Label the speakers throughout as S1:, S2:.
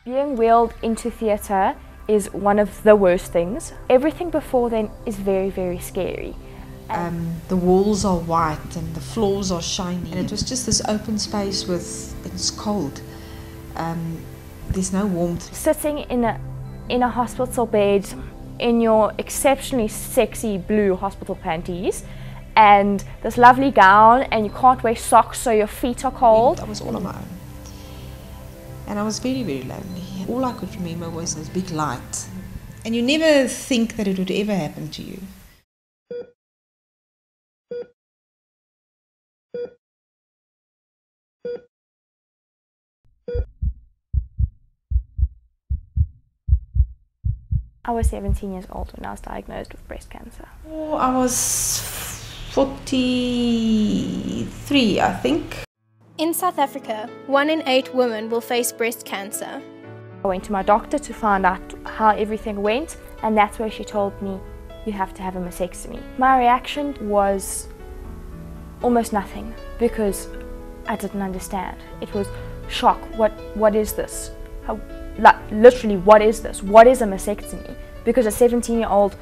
S1: Being wheeled into theatre is one of the worst things. Everything before then is very, very scary.
S2: The walls are white and the floors are shiny. And it was just this open space it's cold. There's no warmth.
S1: Sitting in a hospital bed in your exceptionally sexy blue hospital panties and this lovely gown, and you can't wear socks so your feet are cold.
S2: I was all on my own. And I was very, very lonely. All I could remember was this big light. And you never think that it would ever happen to you.
S1: I was 17 years old when I was diagnosed with breast cancer.
S2: Oh, I was 43, I think.
S3: In South Africa, 1 in 8 women will face breast cancer.
S1: I went to my doctor to find out how everything went, and that's where she told me, you have to have a mastectomy. My reaction was almost nothing because I didn't understand. It was shock. What is this? Literally, what is this? What is a mastectomy? Because a 17-year-old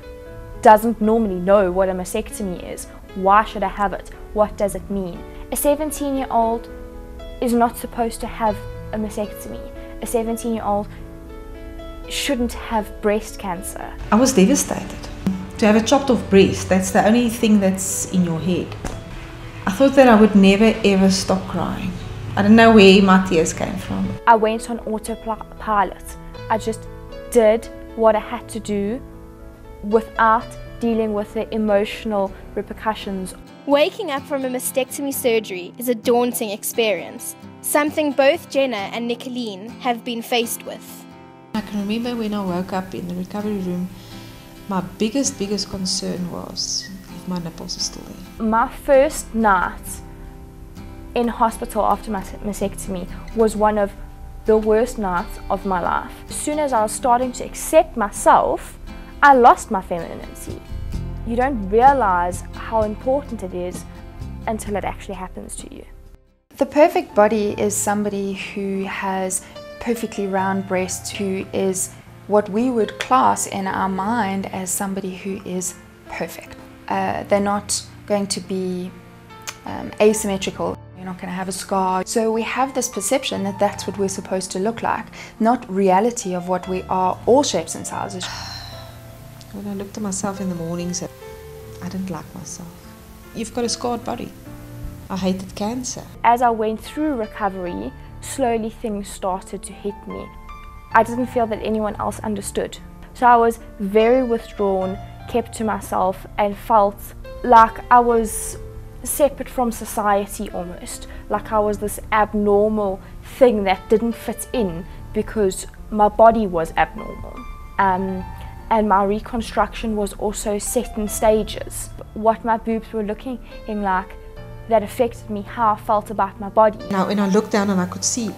S1: doesn't normally know what a mastectomy is. Why should I have it? What does it mean? A 17-year-old is not supposed to have a mastectomy. A 17-year-old shouldn't have breast cancer.
S2: I was devastated. To have a chopped off breast, that's the only thing that's in your head. I thought that I would never ever stop crying. I don't know where my tears came from.
S1: I went on autopilot. I just did what I had to do without dealing with the emotional repercussions.
S3: Waking up from a mastectomy surgery is a daunting experience, something both Jenna and Nicoline have been faced with.
S2: I can remember when I woke up in the recovery room, my biggest concern was if my nipples are still there.
S1: My first night in hospital after my mastectomy was one of the worst nights of my life. As soon as I was starting to accept myself, I lost my femininity. You don't realize how important it is until it actually happens to you.
S4: The perfect body is somebody who has perfectly round breasts, who is what we would class in our mind as somebody who is perfect. They're not going to be asymmetrical. You're not going to have a scar. So we have this perception that that's what we're supposed to look like, not reality of what we are, all shapes and sizes.
S2: When I looked at myself in the mornings, I didn't like myself. You've got a scarred body. I hated cancer.
S1: As I went through recovery, slowly things started to hit me. I didn't feel that anyone else understood. So I was very withdrawn, kept to myself, and felt like I was separate from society almost. Like I was this abnormal thing that didn't fit in because my body was abnormal. And my reconstruction was also set in stages. What my boobs were looking like, that affected me, how I felt about my body.
S2: Now when I looked down and I could see,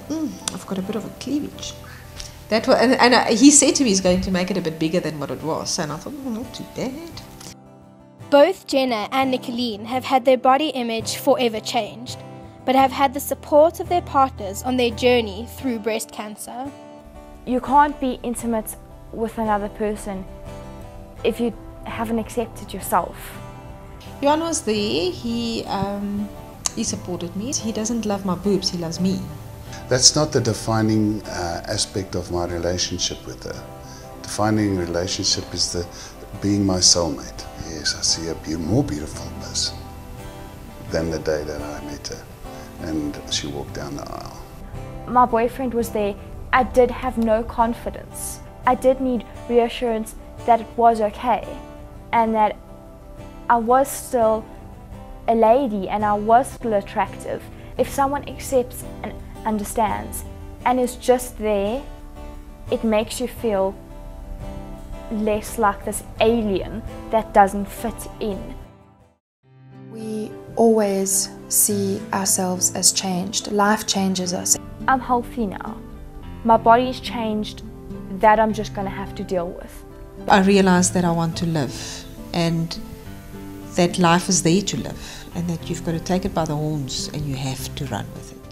S2: I've got a bit of a cleavage. That was, he said to me he's going to make it a bit bigger than what it was, and I thought, not too bad.
S3: Both Jenna and Nicoline have had their body image forever changed, but have had the support of their partners on their journey through breast cancer.
S1: You can't be intimate with another person if you haven't accepted yourself.
S2: Johan was there, he supported me. He doesn't love my boobs, he loves me.
S5: That's not the defining aspect of my relationship with her. Defining relationship is being my soulmate. Yes, I see a more beautiful person than the day that I met her and she walked down the aisle.
S1: My boyfriend was there. I did have no confidence. I did need reassurance that it was okay and that I was still a lady and I was still attractive. If someone accepts and understands and is just there, it makes you feel less like this alien that doesn't fit in.
S4: We always see ourselves as changed. Life changes us.
S1: I'm healthy now. My body's changed. That I'm just going to have to deal with.
S2: I realized that I want to live and that life is there to live and that you've got to take it by the horns and you have to run with it.